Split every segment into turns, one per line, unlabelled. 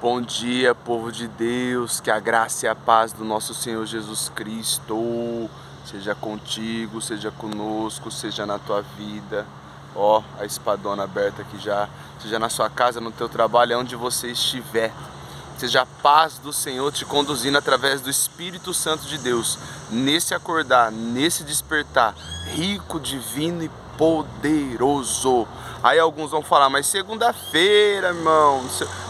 Bom dia, povo de Deus, que a graça e a paz do nosso Senhor Jesus Cristo seja contigo, seja conosco, seja na tua vida. Ó, a espadona aberta aqui já, seja na sua casa, no teu trabalho, onde você estiver. Seja a paz do Senhor te conduzindo através do Espírito Santo de Deus, nesse acordar, nesse despertar, rico, divino e poderoso. Aí alguns vão falar, mas segunda-feira, irmão,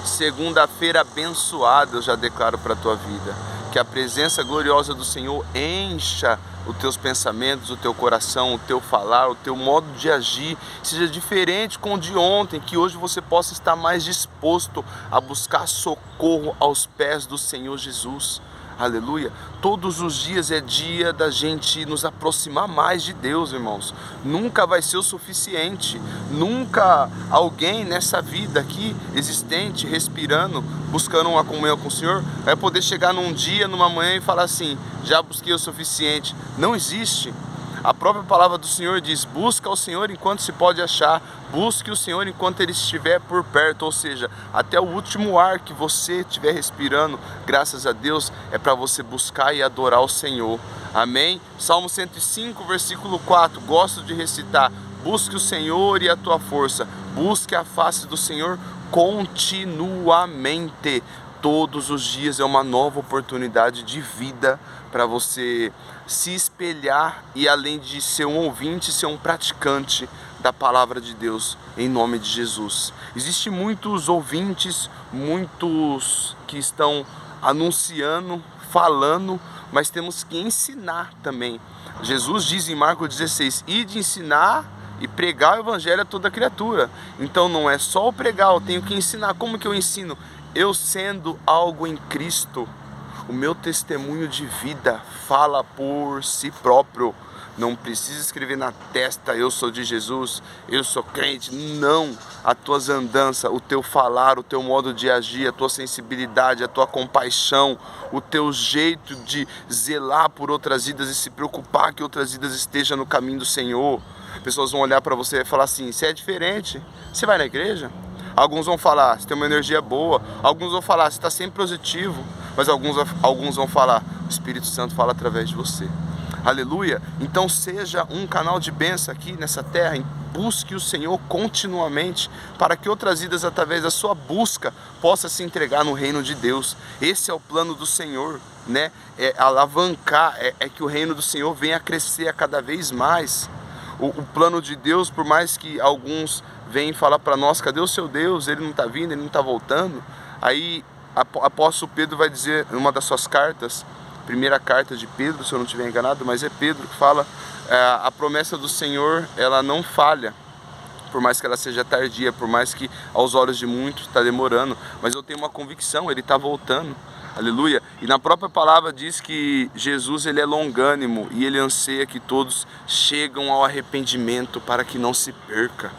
segunda-feira abençoada, eu já declaro para a tua vida, que a presença gloriosa do Senhor encha os teus pensamentos, o teu coração, o teu falar, o teu modo de agir, seja diferente com o de ontem, que hoje você possa estar mais disposto a buscar socorro aos pés do Senhor Jesus. Aleluia. Todos os dias é dia da gente nos aproximar mais de Deus, irmãos. Nunca vai ser o suficiente. Nunca alguém nessa vida aqui existente, respirando, buscando uma comunhão com o Senhor, vai poder chegar num dia, numa manhã e falar assim, já busquei o suficiente. Não existe. A própria palavra do Senhor diz, busca o Senhor enquanto se pode achar, busque o Senhor enquanto Ele estiver por perto, ou seja, até o último ar que você estiver respirando, graças a Deus, é para você buscar e adorar o Senhor, amém? Salmo 105, versículo 4, gosto de recitar, busque o Senhor e a tua força, busque a face do Senhor continuamente. Todos os dias é uma nova oportunidade de vida para você se espelhar e, além de ser um ouvinte, ser um praticante da palavra de Deus, em nome de Jesus. Existem muitos ouvintes, muitos que estão anunciando, falando, mas temos que ensinar também. Jesus diz em Marcos 16, ide ensinar e pregar o evangelho a toda criatura. Então não é só o pregar, eu tenho que ensinar. Como que eu ensino? Eu sendo algo em Cristo, o meu testemunho de vida fala por si próprio. Não precisa escrever na testa, eu sou de Jesus, eu sou crente. Não, as tuas andanças, o teu falar, o teu modo de agir, a tua sensibilidade, a tua compaixão, o teu jeito de zelar por outras vidas e se preocupar que outras vidas estejam no caminho do Senhor. Pessoas vão olhar para você e falar assim, você é diferente, você vai na igreja? Alguns vão falar, você tem uma energia boa. Alguns vão falar, você está sempre positivo. Mas alguns vão falar, o Espírito Santo fala através de você. Aleluia. Então seja um canal de bênção aqui nessa terra. Busque o Senhor continuamente, para que outras vidas, através da sua busca, possam se entregar no reino de Deus. Esse é o plano do Senhor, né? É alavancar, é que o reino do Senhor venha a crescer a cada vez mais. O plano de Deus, por mais que alguns venham falar para nós, cadê o seu Deus? Ele não está vindo, ele não está voltando. Aí apóstolo Pedro vai dizer em uma das suas cartas, primeira carta de Pedro, se eu não estiver enganado, mas é Pedro que fala, a promessa do Senhor, ela não falha, por mais que ela seja tardia, por mais que aos olhos de muitos está demorando, mas eu tenho uma convicção, ele está voltando. Aleluia. E na própria palavra diz que Jesus, ele é longânimo e ele anseia que todos chegam ao arrependimento para que não se perca.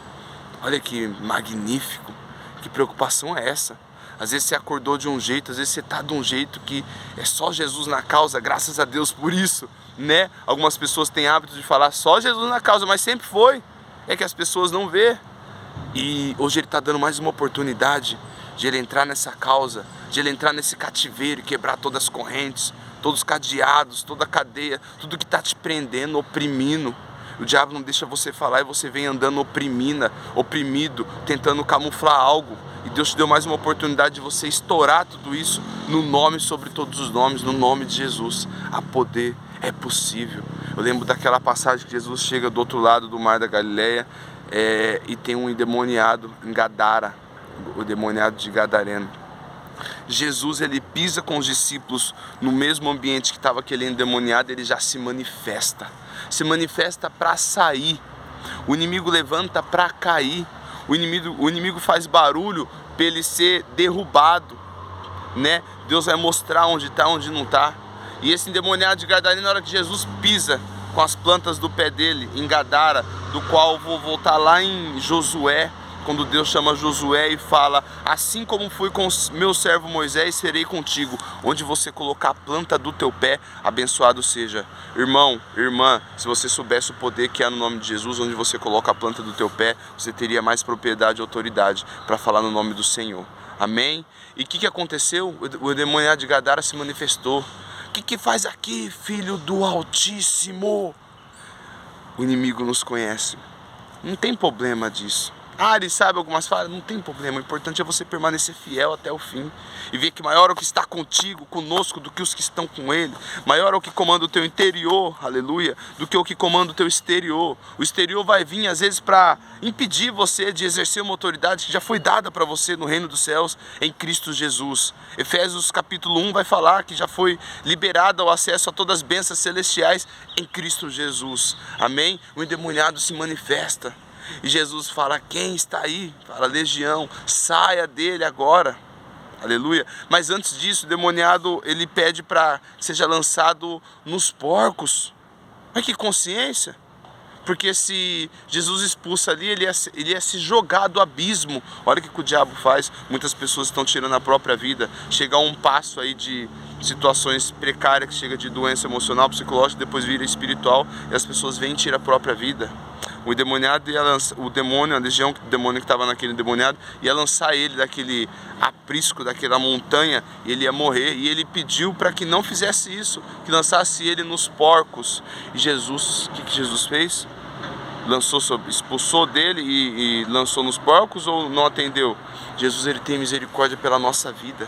Olha que magnífico. Que preocupação é essa? Às vezes você acordou de um jeito, às vezes você está de um jeito que é só Jesus na causa, graças a Deus por isso, né? Algumas pessoas têm hábito de falar só Jesus na causa, mas sempre foi. É que as pessoas não vê. E hoje ele está dando mais uma oportunidade de ele entrar nessa causa, de ele entrar nesse cativeiro e quebrar todas as correntes, todos os cadeados, toda a cadeia, tudo que está te prendendo, oprimindo. O diabo não deixa você falar e você vem andando oprimido, tentando camuflar algo. E Deus te deu mais uma oportunidade de você estourar tudo isso no nome sobre todos os nomes, no nome de Jesus. A poder é possível. Eu lembro daquela passagem que Jesus chega do outro lado do mar da Galileia e tem um endemoniado em Gadara, o endemoniado de Gadareno. Jesus, ele pisa com os discípulos no mesmo ambiente que estava aquele endemoniado, ele já se manifesta para sair. O inimigo levanta para cair. O inimigo faz barulho para ele ser derrubado, né? Deus vai mostrar onde está, onde não está. E esse endemoniado de Gadareno, na hora que Jesus pisa com as plantas do pé dele em Gadara, do qual vou voltar lá em Josué, quando Deus chama Josué e fala, assim como fui com meu servo Moisés, serei contigo, onde você colocar a planta do teu pé, abençoado seja. Irmão, irmã, se você soubesse o poder que há no nome de Jesus, onde você coloca a planta do teu pé, você teria mais propriedade e autoridade para falar no nome do Senhor. Amém? E o que aconteceu? O endemoniado de Gadara se manifestou. O que faz aqui, filho do Altíssimo? O inimigo nos conhece. Não tem problema disso. Ele sabe algumas falhas? Não tem problema. O importante é você permanecer fiel até o fim. E ver que maior é o que está contigo, conosco, do que os que estão com ele. Maior é o que comanda o teu interior, aleluia, do que o que comanda o teu exterior. O exterior vai vir às vezes para impedir você de exercer uma autoridade que já foi dada para você no reino dos céus em Cristo Jesus. Efésios capítulo 1 vai falar que já foi liberado o acesso a todas as bênçãos celestiais em Cristo Jesus. Amém? O endemoniado se manifesta. E Jesus fala, quem está aí? Fala, legião, saia dele agora. Aleluia. Mas antes disso, o demoniado, ele pede para que seja lançado nos porcos. Mas que consciência. Porque se Jesus expulsa ali, ele ia se jogar do abismo. Olha o que o diabo faz. Muitas pessoas estão tirando a própria vida. Chega a um passo aí de situações precárias, que chega de doença emocional, psicológica, depois vira espiritual. E as pessoas vêm e tiram a própria vida. O endemoniado ia lançar, o demônio, a legião, o demônio que estava naquele endemoniado, ia lançar ele daquele aprisco, daquela montanha, e ele ia morrer. E ele pediu para que não fizesse isso, que lançasse ele nos porcos. E Jesus, o que Jesus fez? Expulsou dele e lançou nos porcos, ou não atendeu? Jesus, ele tem misericórdia pela nossa vida.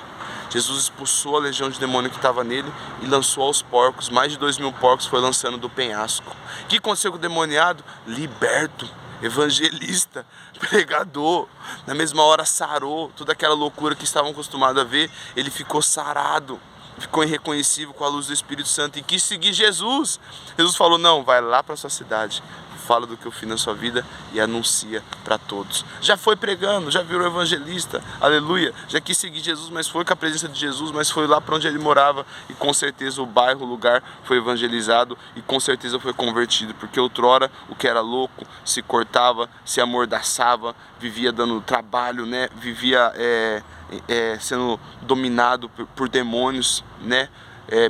Jesus expulsou a legião de demônio que estava nele e lançou aos porcos. Mais de 2.000 porcos foi lançando do penhasco. O que aconteceu com o demoniado? Liberto, evangelista, pregador. Na mesma hora sarou. Toda aquela loucura que estavam acostumados a ver, ele ficou sarado. Ficou irreconhecível com a luz do Espírito Santo e quis seguir Jesus. Jesus falou, não, vai lá para sua cidade, fala do que eu fiz na sua vida e anuncia para todos. Já foi pregando, já virou evangelista, aleluia. Já quis seguir Jesus, mas foi com a presença de Jesus, mas foi lá para onde ele morava e com certeza o bairro, o lugar foi evangelizado e com certeza foi convertido, porque outrora o que era louco se cortava, se amordaçava, vivia dando trabalho, né? Vivia sendo dominado por demônios, né?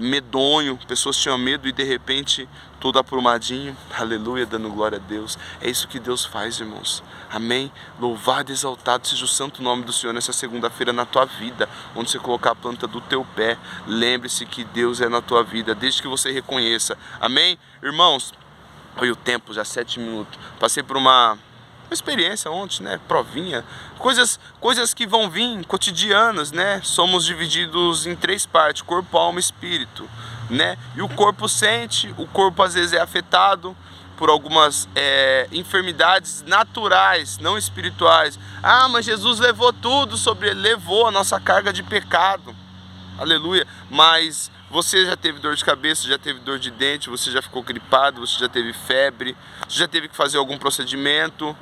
Medonho, pessoas tinham medo e de repente todo aprumadinho, aleluia, dando glória a Deus. É isso que Deus faz, irmãos, amém? Louvado e exaltado seja o santo nome do Senhor nessa segunda-feira na tua vida, onde você colocar a planta do teu pé. Lembre-se que Deus é na tua vida, desde que você reconheça, amém? Irmãos, olha o tempo, já 7 minutos, passei por uma experiência ontem, né? Provinha, coisas que vão vir cotidianas, né? Somos divididos em 3 partes: corpo, alma e espírito, né? E o corpo sente, o corpo às vezes é afetado por algumas enfermidades naturais, não espirituais. Mas Jesus levou tudo sobre ele, levou a nossa carga de pecado, aleluia. Mas você já teve dor de cabeça, já teve dor de dente, você já ficou gripado, você já teve febre, você já teve que fazer algum procedimento.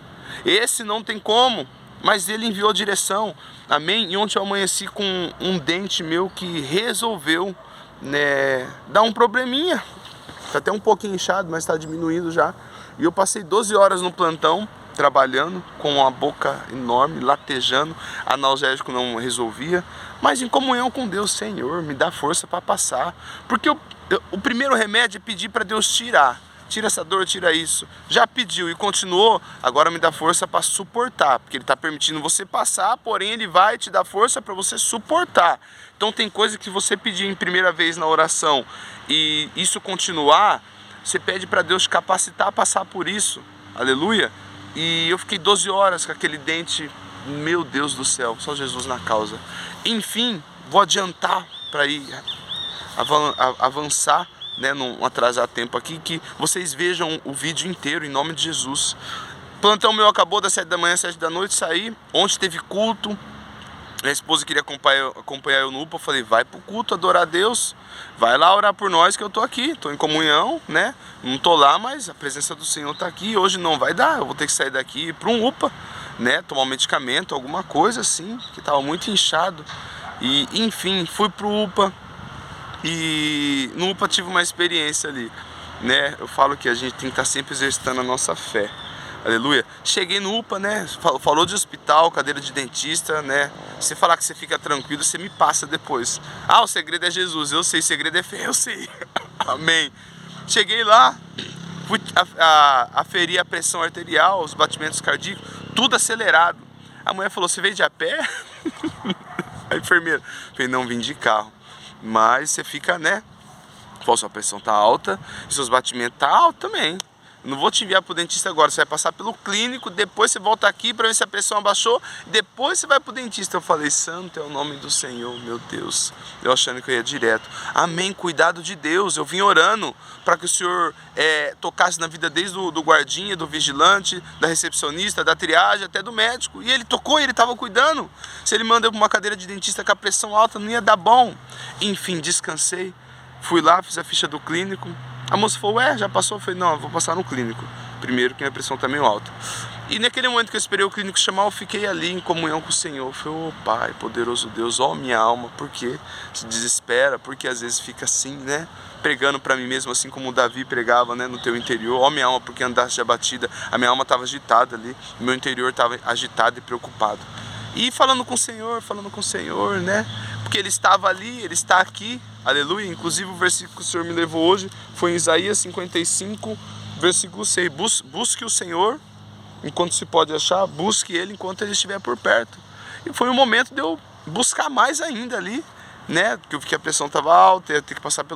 Esse não tem como, mas ele enviou direção, amém? E ontem eu amanheci com um dente meu que resolveu, né, dar um probleminha. Está até um pouquinho inchado, mas está diminuindo já. E eu passei 12 horas no plantão, trabalhando, com a boca enorme, latejando, analgésico não resolvia, mas em comunhão com Deus. Senhor, me dá força para passar, porque o primeiro remédio é pedir para Deus tirar. Tira essa dor, tira isso. Já pediu e continuou, agora me dá força para suportar, porque ele está permitindo você passar, porém ele vai te dar força para você suportar. Então tem coisa que você pedir em primeira vez na oração e isso continuar, você pede para Deus te capacitar a passar por isso, aleluia. E eu fiquei 12 horas com aquele dente, meu Deus do céu, só Jesus na causa. Enfim, vou adiantar para ir avançar, né, não atrasar tempo aqui, que vocês vejam o vídeo inteiro em nome de Jesus. Plantão meu acabou das 7 da manhã, 7 da noite, saí. Ontem teve culto, minha esposa queria acompanhar eu no UPA. Eu falei, vai pro culto adorar a Deus, vai lá orar por nós que eu tô aqui, tô em comunhão, né? Não tô lá, mas a presença do Senhor tá aqui. Hoje não vai dar, eu vou ter que sair daqui e ir para um UPA, né? Tomar um medicamento, alguma coisa assim, que tava muito inchado. E enfim, fui pro UPA. E no UPA tive uma experiência ali, né? Eu falo que a gente tem que estar sempre exercitando a nossa fé, aleluia. Cheguei no UPA, né? Falou de hospital, cadeira de dentista, né? Se falar que você fica tranquilo, você me passa depois. O segredo é Jesus, eu sei, segredo é fé, eu sei. Amém. Cheguei lá, fui aferir a pressão arterial, os batimentos cardíacos, tudo acelerado. A mulher falou, você veio de a pé? A enfermeira, falei, não, vim de carro. Mas você fica, né? Sua pressão tá alta e seus batimentos tá alto também. Não vou te enviar pro dentista agora, você vai passar pelo clínico, depois você volta aqui para ver se a pressão abaixou, depois você vai pro dentista. Eu falei, santo é o nome do Senhor, meu Deus. Eu achando que eu ia direto. Amém, cuidado de Deus. Eu vim orando para que o Senhor tocasse na vida desde do guardinha, do vigilante, da recepcionista, da triagem, até do médico. E ele tocou, ele estava cuidando. Se ele manda eu pra uma cadeira de dentista com a pressão alta, não ia dar bom. Enfim, descansei. Fui lá, fiz a ficha do clínico. A moça falou, já passou? Eu falei, não, eu vou passar no clínico. Primeiro que minha pressão tá meio alta. E naquele momento que eu esperei o clínico chamar, eu fiquei ali em comunhão com o Senhor. Eu falei, ô Pai, poderoso Deus, ó minha alma, por que se desespera? Porque às vezes fica assim, né? Pregando pra mim mesmo, assim como o Davi pregava, né? No teu interior, ó minha alma, porque andaste abatida. A minha alma estava agitada ali, o meu interior estava agitado e preocupado. E falando com o Senhor, né? Porque Ele estava ali, Ele está aqui, aleluia. Inclusive o versículo que o Senhor me levou hoje foi em Isaías 55, versículo 6. Busque o Senhor enquanto se pode achar, busque Ele enquanto Ele estiver por perto. E foi um momento de eu buscar mais ainda ali, né? Porque a pressão estava alta, ia ter que passar pelo